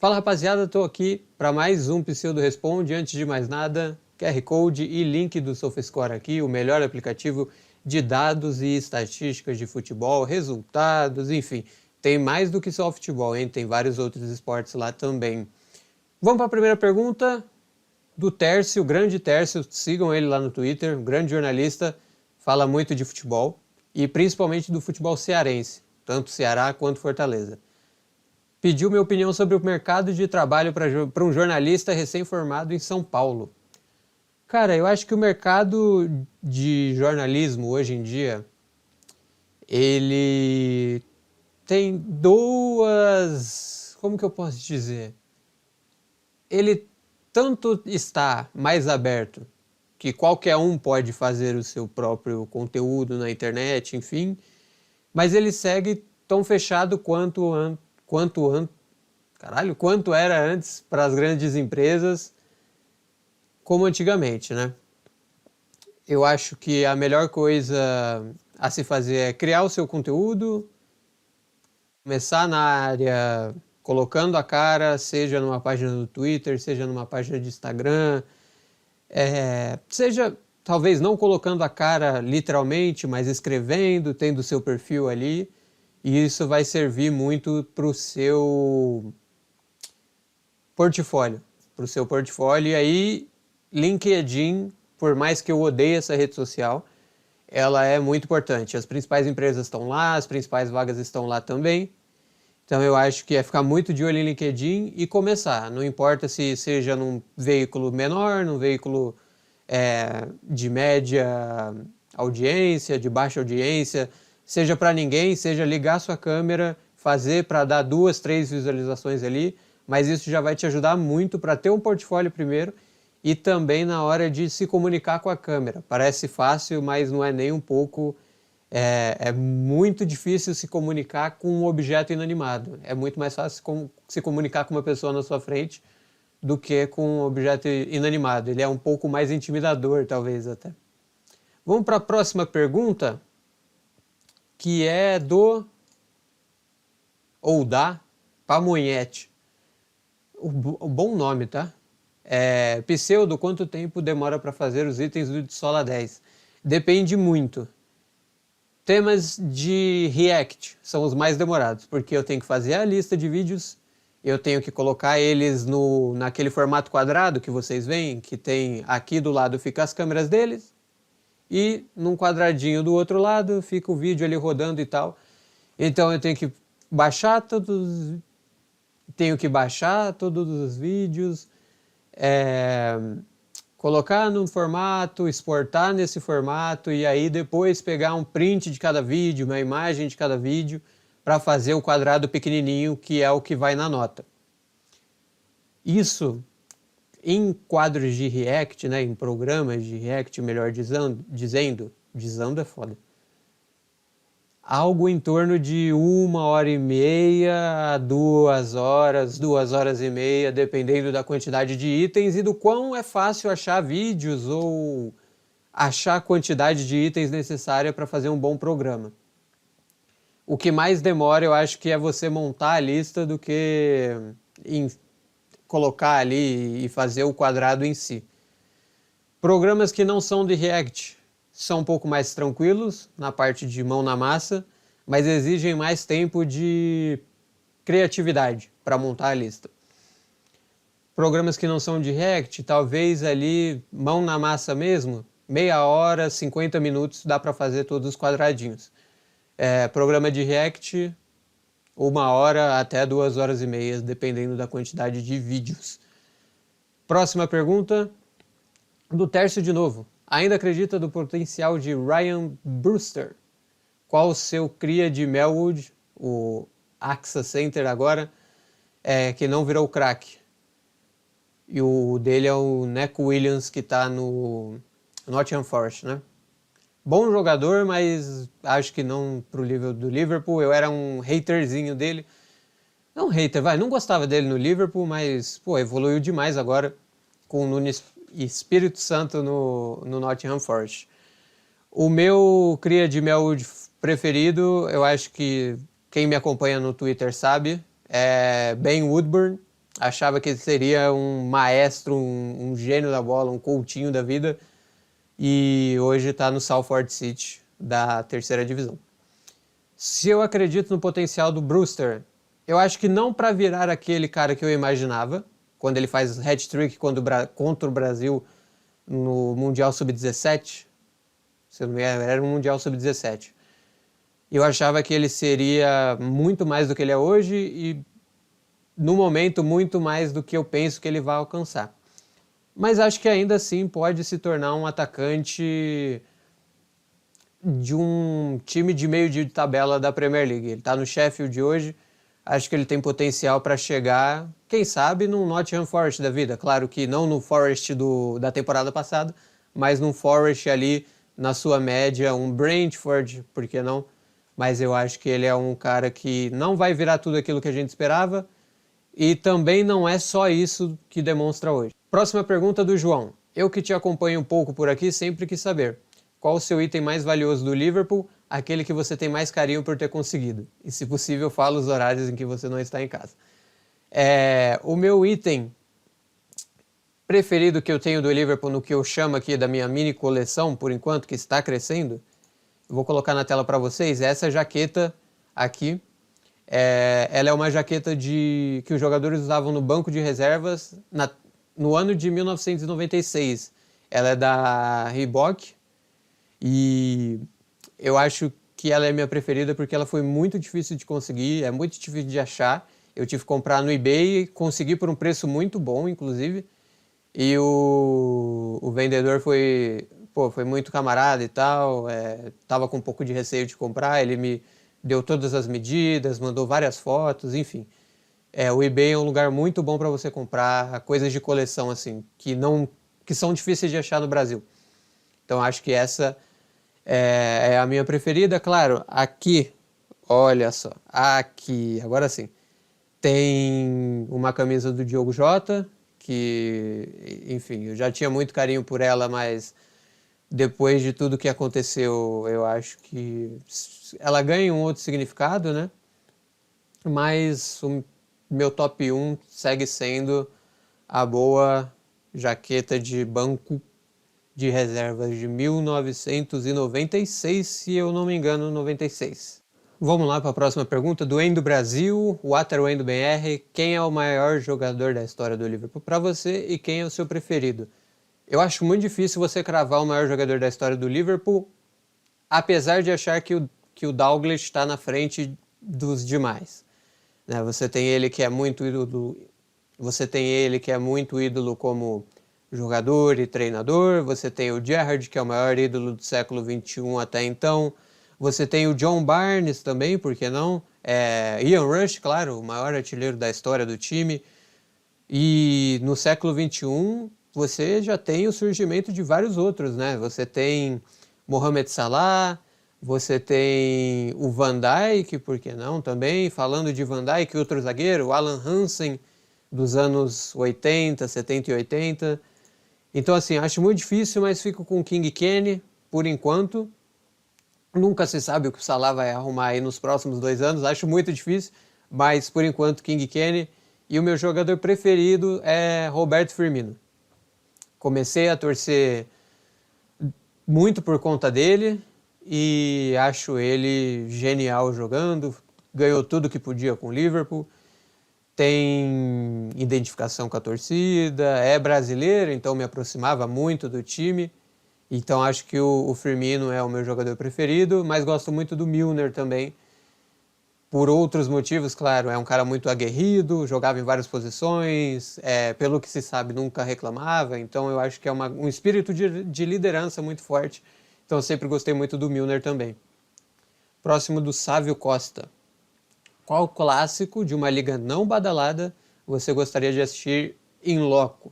Fala rapaziada, estou aqui para mais um Pseudo Responde. Antes de mais nada, QR Code e link do SofaScore aqui, o melhor aplicativo de dados e estatísticas de futebol, resultados, enfim. Tem mais do que só o futebol, hein? Tem vários outros esportes lá também. Vamos para a primeira pergunta do Tércio, o grande Tércio. Sigam ele lá no Twitter, um grande jornalista, fala muito de futebol e principalmente do futebol cearense, tanto Ceará quanto Fortaleza. Pediu minha opinião sobre o mercado de trabalho para um jornalista recém-formado em São Paulo. Cara, eu acho que o mercado de jornalismo hoje em dia, ele tem duas... Como que eu posso dizer? Ele tanto está mais aberto, que qualquer um pode fazer o seu próprio conteúdo na internet, enfim, mas ele segue tão fechado quanto era antes para as grandes empresas, como antigamente, né? Eu acho que a melhor coisa a se fazer é criar o seu conteúdo, começar na área colocando a cara, seja numa página do Twitter, seja numa página de Instagram, seja talvez não colocando a cara literalmente, mas escrevendo, tendo o seu perfil ali, e isso vai servir muito para o seu portfólio, e aí LinkedIn, por mais que eu odeie essa rede social, ela é muito importante. As principais empresas estão lá, as principais vagas estão lá também. Então eu acho que é ficar muito de olho em LinkedIn e começar. Não importa se seja num veículo menor, num veículo de média audiência, de baixa audiência, seja para ninguém, seja ligar sua câmera, fazer para dar 2, 3 visualizações ali, mas isso já vai te ajudar muito para ter um portfólio primeiro e também na hora de se comunicar com a câmera. Parece fácil, mas não é nem um pouco. É muito difícil se comunicar com um objeto inanimado. É muito mais fácil se comunicar com uma pessoa na sua frente do que com um objeto inanimado. Ele é um pouco mais intimidador, talvez até. Vamos para a próxima pergunta, que é da Pamonhete. O bom nome, tá? Pseudo, quanto tempo demora para fazer os itens do Sola 10? Depende muito. Temas de React são os mais demorados, porque eu tenho que fazer a lista de vídeos, eu tenho que colocar eles naquele formato quadrado que vocês veem, que tem aqui do lado fica as câmeras deles, e num quadradinho do outro lado fica o vídeo ali rodando e tal. Então eu tenho que baixar todos os vídeos, colocar num formato, exportar nesse formato e aí depois pegar um print de cada vídeo, uma imagem de cada vídeo para fazer o quadrado pequenininho que é o que vai na nota. Isso em quadros de React, né, em programas de React, melhor dizendo é foda. Algo em torno de 1h30 a 2 horas, 2h30, dependendo da quantidade de itens e do quão é fácil achar vídeos ou achar a quantidade de itens necessária para fazer um bom programa. O que mais demora, eu acho que é você montar a lista do que colocar ali e fazer o quadrado em si. Programas que não são de React são um pouco mais tranquilos na parte de mão na massa, mas exigem mais tempo de criatividade para montar a lista. Programas que não são de React, talvez ali mão na massa mesmo, meia hora, 50 minutos dá para fazer todos os quadradinhos. Programa de React, 1h até 2h30, dependendo da quantidade de vídeos. Próxima pergunta, do Tércio de novo. Ainda acredita no potencial de Ryan Brewster? Qual o seu cria de Melwood, o AXA Center agora, que não virou craque? E o dele é o Neco Williams, que está no Nottingham Forest, né? Bom jogador, mas acho que não pro nível do Liverpool. Eu era um haterzinho dele. Não hater, não gostava dele no Liverpool, mas evoluiu demais agora com o Nunes Espírito Santo no Nottingham Forest. O meu cria de Melwood preferido, eu acho que quem me acompanha no Twitter sabe, é Ben Woodburn. Achava que ele seria um maestro, um gênio da bola, um Coutinho da vida. E hoje está no Salford City, da terceira divisão. Se eu acredito no potencial do Brewster, eu acho que não para virar aquele cara que eu imaginava, quando ele faz hat-trick contra o Brasil no Mundial Sub-17, se eu não me engano, era um Mundial Sub-17. Eu achava que ele seria muito mais do que ele é hoje e, no momento, muito mais do que eu penso que ele vai alcançar. Mas acho que ainda assim pode se tornar um atacante de um time de meio de tabela da Premier League. Ele está no Sheffield de hoje, acho que ele tem potencial para chegar, quem sabe, num Nottingham Forest da vida. Claro que não no Forest da temporada passada, mas num Forest ali na sua média, um Brentford, por que não? Mas eu acho que ele é um cara que não vai virar tudo aquilo que a gente esperava e também não é só isso que demonstra hoje. Próxima pergunta do João. Eu que te acompanho um pouco por aqui sempre quis saber qual o seu item mais valioso do Liverpool, aquele que você tem mais carinho por ter conseguido. E se possível, fala os horários em que você não está em casa. O meu item preferido que eu tenho do Liverpool, no que eu chamo aqui da minha mini coleção, por enquanto, que está crescendo, eu vou colocar na tela para vocês, essa jaqueta aqui. Ela é uma jaqueta que os jogadores usavam no banco de reservas no ano de 1996. Ela é da Reebok e eu acho que ela é minha preferida porque ela foi muito difícil de conseguir, é muito difícil de achar. Eu tive que comprar no eBay, consegui por um preço muito bom, inclusive. E o vendedor foi muito camarada e tal, tava com um pouco de receio de comprar, ele me deu todas as medidas, mandou várias fotos, enfim. O eBay é um lugar muito bom para você comprar coisas de coleção, assim, que são difíceis de achar no Brasil. Então acho que essa é a minha preferida. Claro, aqui, olha só, aqui, agora sim, tem uma camisa do Diogo Jota, que, enfim, eu já tinha muito carinho por ela, mas depois de tudo que aconteceu, eu acho que ela ganha um outro significado, né? Mas o meu top 1 segue sendo a boa jaqueta de banco de reservas de 1996, se eu não me engano, 96. Vamos lá para a próxima pergunta, do Endo Brasil, Water Endo BR. Quem é o maior jogador da história do Liverpool para você e quem é o seu preferido? Eu acho muito difícil você cravar o maior jogador da história do Liverpool, apesar de achar que o Dalglish está na frente dos demais. Né? Você tem ele que é muito ídolo como jogador e treinador, você tem o Gerrard, que é o maior ídolo do século XXI até então, você tem o John Barnes também, por que não? Ian Rush, claro, o maior artilheiro da história do time. E no século XXI, você já tem o surgimento de vários outros, né? Você tem Mohamed Salah, você tem o Van Dijk, por que não também? Falando de Van Dijk, outro zagueiro, o Alan Hansen, dos anos 80, 70 e 80. Então, assim, acho muito difícil, mas fico com o King Kenny, por enquanto. Nunca se sabe o que o Salah vai arrumar aí nos próximos 2 anos, acho muito difícil, mas por enquanto King Kenny. E o meu jogador preferido é Roberto Firmino. Comecei a torcer muito por conta dele e acho ele genial jogando, ganhou tudo que podia com o Liverpool, tem identificação com a torcida, é brasileiro, então me aproximava muito do time. Então acho que o Firmino é o meu jogador preferido, mas gosto muito do Milner também. Por outros motivos, claro, é um cara muito aguerrido, jogava em várias posições, pelo que se sabe nunca reclamava, então eu acho que é um espírito de liderança muito forte. Então eu sempre gostei muito do Milner também. Próximo do Sávio Costa. Qual clássico de uma liga não badalada você gostaria de assistir in loco?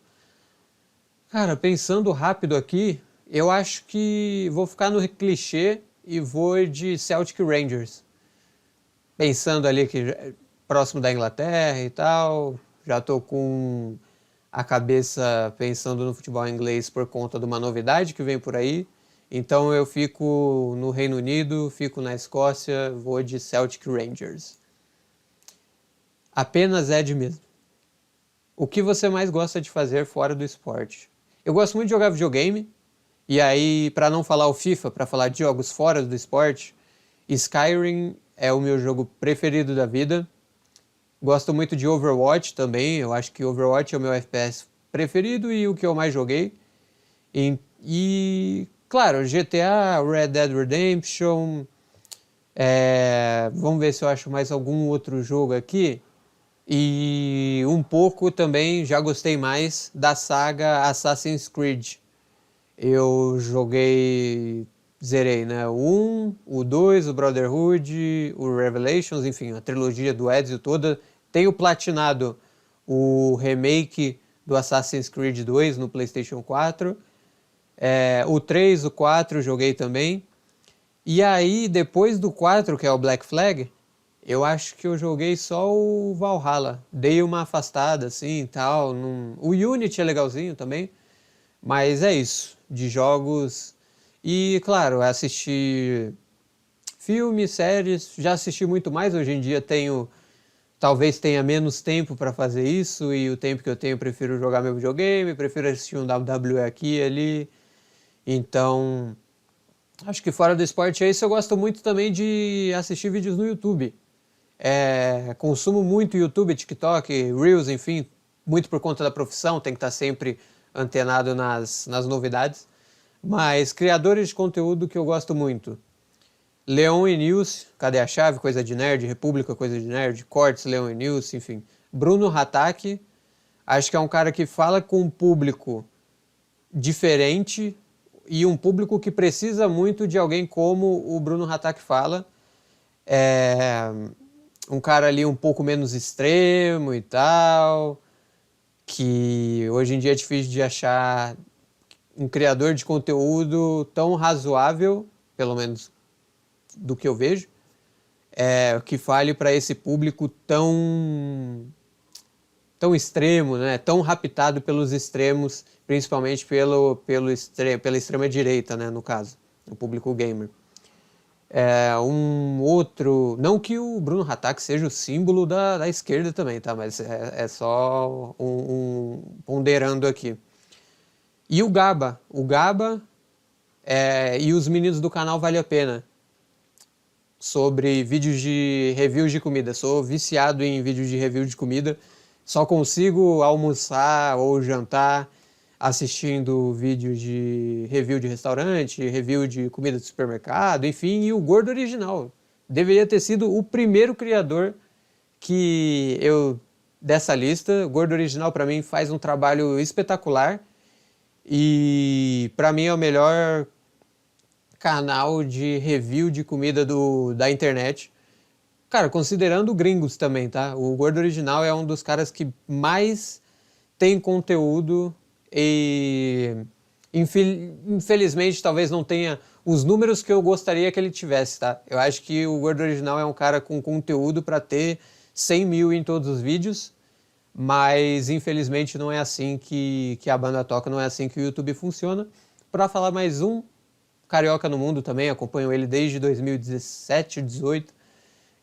Cara, pensando rápido aqui, eu acho que vou ficar no clichê e vou de Celtic Rangers. Pensando ali que próximo da Inglaterra e tal, já estou com a cabeça pensando no futebol inglês por conta de uma novidade que vem por aí. Então eu fico no Reino Unido, fico na Escócia, vou de Celtic Rangers. Apenas Ed mesmo. O que você mais gosta de fazer fora do esporte? Eu gosto muito de jogar videogame, e aí, para não falar o FIFA, para falar de jogos fora do esporte, Skyrim é o meu jogo preferido da vida. Gosto muito de Overwatch também, eu acho que Overwatch é o meu FPS preferido e o que eu mais joguei. E claro, GTA, Red Dead Redemption, vamos ver se eu acho mais algum outro jogo aqui. E um pouco também, já gostei mais da saga Assassin's Creed. Eu joguei, zerei, né? O 1, o 2, o Brotherhood, o Revelations, enfim, a trilogia do Ezio toda. Tenho platinado o remake do Assassin's Creed 2 no PlayStation 4. O 3, o 4 joguei também. E aí, depois do 4, que é o Black Flag, eu acho que eu joguei só o Valhalla. Dei uma afastada, assim, e tal. O Unity é legalzinho também. Mas é isso, de jogos. E, claro, assistir filmes, séries. Já assisti muito mais. Hoje em dia talvez tenha menos tempo para fazer isso. E o tempo que eu tenho, eu prefiro jogar meu videogame, prefiro assistir um WWE aqui e ali. Então, acho que fora do esporte é isso. Eu gosto muito também de assistir vídeos no YouTube. Consumo muito YouTube, TikTok, Reels, enfim, muito por conta da profissão, tem que estar sempre antenado nas novidades. Mas criadores de conteúdo que eu gosto muito. Leon e News, Cadê a Chave? Coisa de Nerd, República, Coisa de Nerd, Cortes, Leon e News, enfim. Bruno Hatak, acho que é um cara que fala com um público diferente e um público que precisa muito de alguém como o Bruno Hatak fala. Um cara ali um pouco menos extremo e tal, que hoje em dia é difícil de achar um criador de conteúdo tão razoável, pelo menos do que eu vejo, que fale para esse público tão extremo, né? Tão raptado pelos extremos, principalmente pela extrema direita, né? No caso, o público gamer. Um outro, não que o Bruno Hatak seja o símbolo da esquerda também, tá? Mas é só ponderando aqui. E o Gaba e os meninos do canal Vale a Pena, sobre vídeos de reviews de comida. Sou viciado em vídeos de review de comida, só consigo almoçar ou jantar assistindo vídeos de review de restaurante, review de comida de supermercado, enfim, e o Gordo Original. Deveria ter sido o primeiro criador dessa lista. O Gordo Original, para mim, faz um trabalho espetacular e, para mim, é o melhor canal de review de comida da internet. Cara, considerando gringos também, tá? O Gordo Original é um dos caras que mais tem conteúdo e infelizmente talvez não tenha os números que eu gostaria que ele tivesse, tá? Eu acho que o Gordo Original é um cara com conteúdo para ter 100 mil em todos os vídeos, mas infelizmente não é assim que a banda toca, não é assim que o YouTube funciona. Para falar mais um, Carioca no Mundo também, acompanho ele desde 2017, 2018,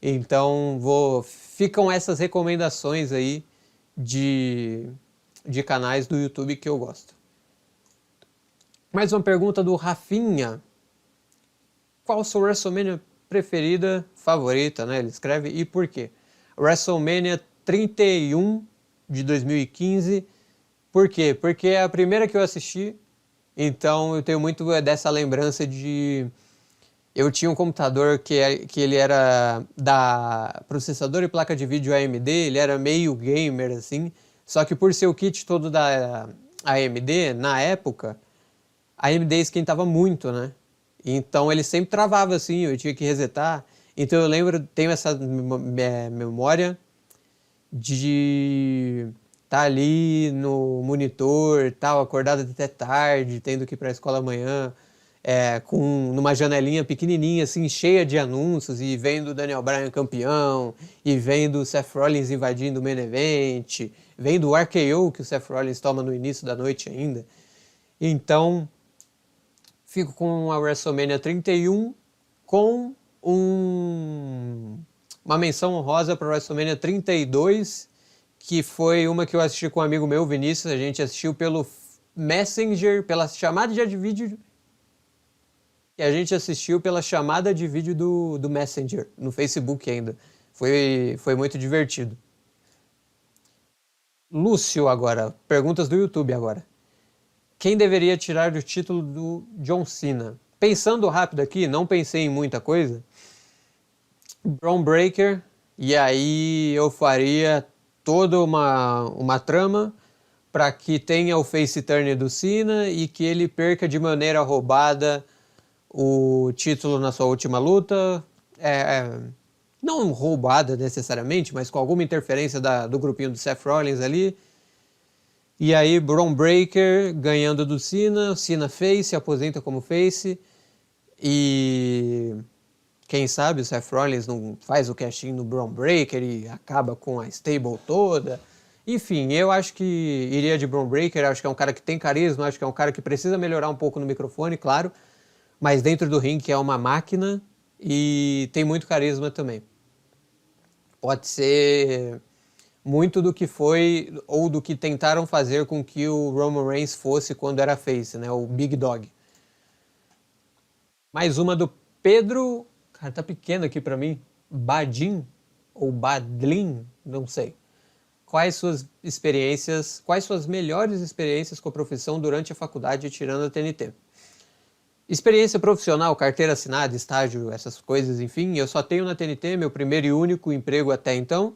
então ficam essas recomendações aí de canais do YouTube que eu gosto. Mais uma pergunta do Rafinha. Qual a sua WrestleMania preferida, favorita, né? Ele escreve, e por quê? WrestleMania 31 de 2015. Por quê? Porque é a primeira que eu assisti, então eu tenho muito dessa lembrança de... Eu tinha um computador que ele era da processador e placa de vídeo AMD, ele era meio gamer, assim, só que por ser o kit todo da AMD, na época, a AMD esquentava muito, né? Então ele sempre travava assim, eu tinha que resetar. Então eu lembro, tenho essa memória de estar ali no monitor, tal, acordado até tarde, tendo que ir para a escola amanhã, numa janelinha pequenininha, assim, cheia de anúncios, e vendo o Daniel Bryan campeão, e vendo o Seth Rollins invadindo o main event, vendo o RKO que o Seth Rollins toma no início da noite ainda. Então, fico com a WrestleMania 31 com uma menção honrosa para a WrestleMania 32, que foi uma que eu assisti com um amigo meu, Vinícius. A gente assistiu pelo Messenger, pela chamada de vídeo. E a gente assistiu pela chamada de vídeo do Messenger, no Facebook ainda. Foi muito divertido. Lúcio agora, perguntas do YouTube agora. Quem deveria tirar o título do John Cena? Pensando rápido aqui, não pensei em muita coisa. Braun Breaker, e aí eu faria toda uma trama para que tenha o face turn do Cena e que ele perca de maneira roubada o título na sua última luta. Não roubada necessariamente, mas com alguma interferência do grupinho do Seth Rollins ali. E aí Braun Breaker ganhando do Cena, Cena face, se aposenta como face. E quem sabe o Seth Rollins não faz o casting no Braun Breaker e acaba com a stable toda. Enfim, eu acho que iria de Braun Breaker, acho que é um cara que tem carisma, acho que é um cara que precisa melhorar um pouco no microfone, claro, mas dentro do ringue é uma máquina e tem muito carisma também. Pode ser muito do que foi ou do que tentaram fazer com que o Roman Reigns fosse quando era face, né? O Big Dog. Mais uma do Pedro, cara, tá pequeno aqui pra mim, Badin ou Badlin, não sei. Quais suas melhores experiências com a profissão durante a faculdade tirando a TNT? Experiência profissional, carteira assinada, estágio, essas coisas, enfim, eu só tenho na TNT, meu primeiro e único emprego até então.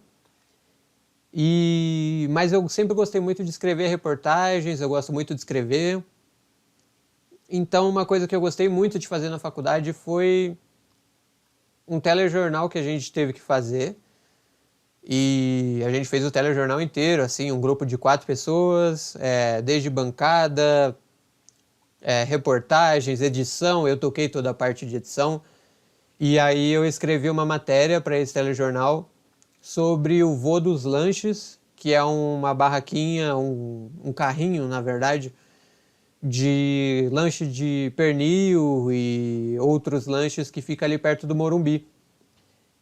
Mas eu sempre gostei muito de escrever reportagens, eu gosto muito de escrever. Então, uma coisa que eu gostei muito de fazer na faculdade foi um telejornal que a gente teve que fazer. E a gente fez o telejornal inteiro, assim, um grupo de 4 pessoas, desde bancada, reportagens, edição, eu toquei toda a parte de edição. E aí eu escrevi uma matéria para esse telejornal sobre o Vô dos Lanches, que é uma barraquinha, um carrinho, na verdade, de lanche de pernil e outros lanches que fica ali perto do Morumbi.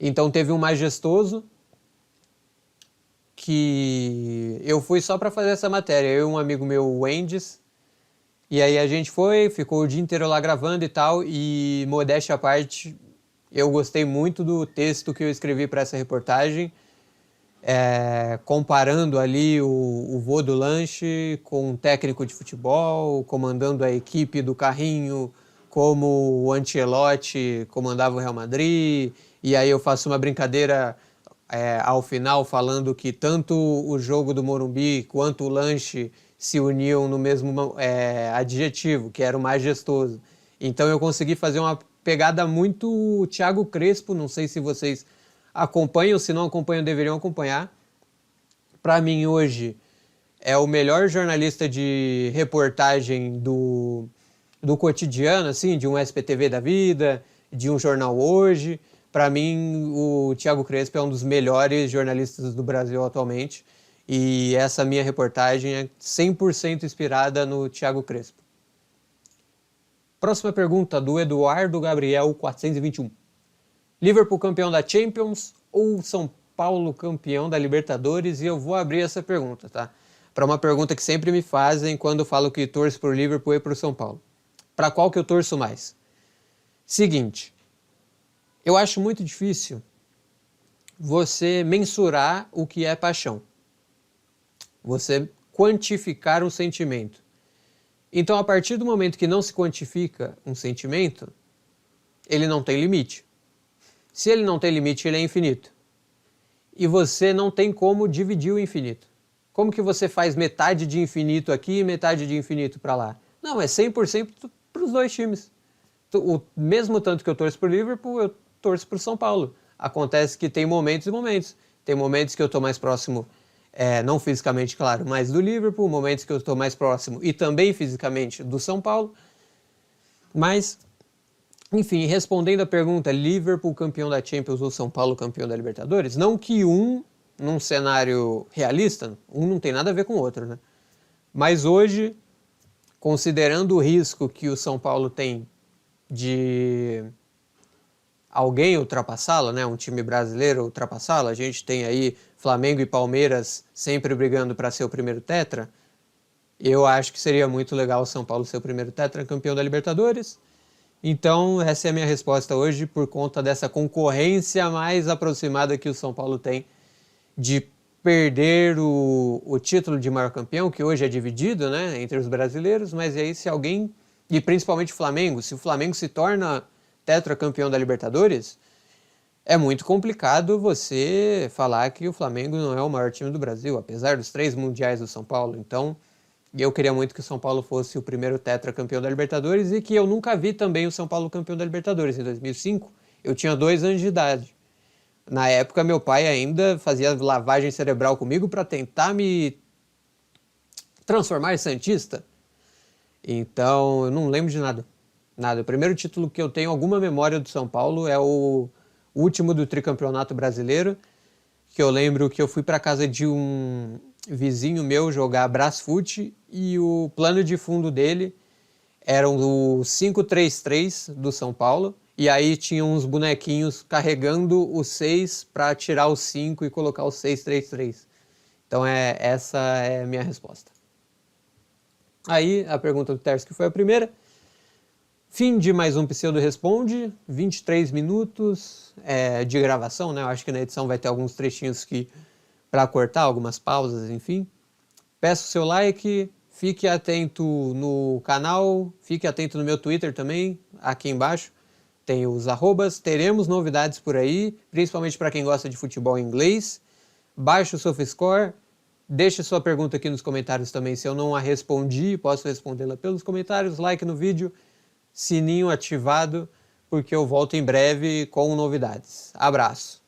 Então teve um majestoso que eu fui só para fazer essa matéria, eu e um amigo meu, o Wendes, e aí a gente ficou o dia inteiro lá gravando e tal, e modéstia à parte, eu gostei muito do texto que eu escrevi para essa reportagem, comparando ali o vô do lanche com um técnico de futebol, comandando a equipe do carrinho, como o Ancelotti comandava o Real Madrid, e aí eu faço uma brincadeira ao final falando que tanto o jogo do Morumbi quanto o lanche se uniam no mesmo adjetivo, que era o majestoso. Então eu consegui fazer uma pegada muito Thiago Crespo, não sei se vocês acompanham, se não acompanham deveriam acompanhar. Para mim hoje é o melhor jornalista de reportagem do cotidiano, assim, de um SPTV da vida, de um jornal hoje. Para mim, o Thiago Crespo é um dos melhores jornalistas do Brasil atualmente. E essa minha reportagem é 100% inspirada no Thiago Crespo. Próxima pergunta do Eduardo Gabriel 421. Liverpool campeão da Champions ou São Paulo campeão da Libertadores? E eu vou abrir essa pergunta, tá? Para uma pergunta que sempre me fazem quando eu falo que torço pro Liverpool e pro São Paulo. Para qual que eu torço mais? Seguinte, eu acho muito difícil você mensurar o que é paixão. Você quantificar um sentimento. Então, a partir do momento que não se quantifica um sentimento, ele não tem limite. Se ele não tem limite, ele é infinito. E você não tem como dividir o infinito. Como que você faz metade de infinito aqui e metade de infinito para lá? Não, é 100% para os dois times. O mesmo tanto que eu torço para o Liverpool, eu torço para o São Paulo. Acontece que tem momentos e momentos. Tem momentos que eu estou mais próximo, não fisicamente, claro, mas do Liverpool, momentos que eu estou mais próximo e também fisicamente do São Paulo. Mas, enfim, respondendo a pergunta, Liverpool campeão da Champions ou São Paulo campeão da Libertadores, não que num cenário realista, não tem nada a ver com o outro, né? Mas hoje, considerando o risco que o São Paulo tem de alguém ultrapassá-la, né? Um time brasileiro ultrapassá-la. A gente tem aí Flamengo e Palmeiras sempre brigando para ser o primeiro tetra. Eu acho que seria muito legal o São Paulo ser o primeiro tetracampeão da Libertadores. Então, essa é a minha resposta hoje, por conta dessa concorrência mais aproximada que o São Paulo tem de perder o título de maior campeão, que hoje é dividido, né, entre os brasileiros, mas aí se alguém, e principalmente o Flamengo, se o Flamengo se torna tetracampeão da Libertadores, é muito complicado você falar que o Flamengo não é o maior time do Brasil, apesar dos 3 mundiais do São Paulo. Então, eu queria muito que o São Paulo fosse o primeiro tetracampeão da Libertadores e que eu nunca vi também o São Paulo campeão da Libertadores. Em 2005, eu tinha 2 anos de idade. Na época, meu pai ainda fazia lavagem cerebral comigo para tentar me transformar em santista. Então, eu não lembro de nada. Nada. O primeiro título que eu tenho alguma memória do São Paulo é o último do tricampeonato brasileiro, que eu lembro que eu fui para casa de um vizinho meu jogar Brasfoot e o plano de fundo dele era o 5-3-3 do São Paulo, e aí tinha uns bonequinhos carregando o 6 para tirar o 5 e colocar o 6-3-3. Então essa é a minha resposta. Aí a pergunta do Terço, que foi a primeira. Fim de mais um Pseudo Responde, 23 minutos de gravação, né? Eu acho que na edição vai ter alguns trechinhos para cortar, algumas pausas, enfim. Peço o seu like, fique atento no canal, fique atento no meu Twitter também, aqui embaixo. Tem os arrobas, teremos novidades por aí, principalmente para quem gosta de futebol em inglês. Baixe o SofaScore, deixe sua pergunta aqui nos comentários também, se eu não a respondi, posso respondê-la pelos comentários, like no vídeo, sininho ativado, porque eu volto em breve com novidades. Abraço!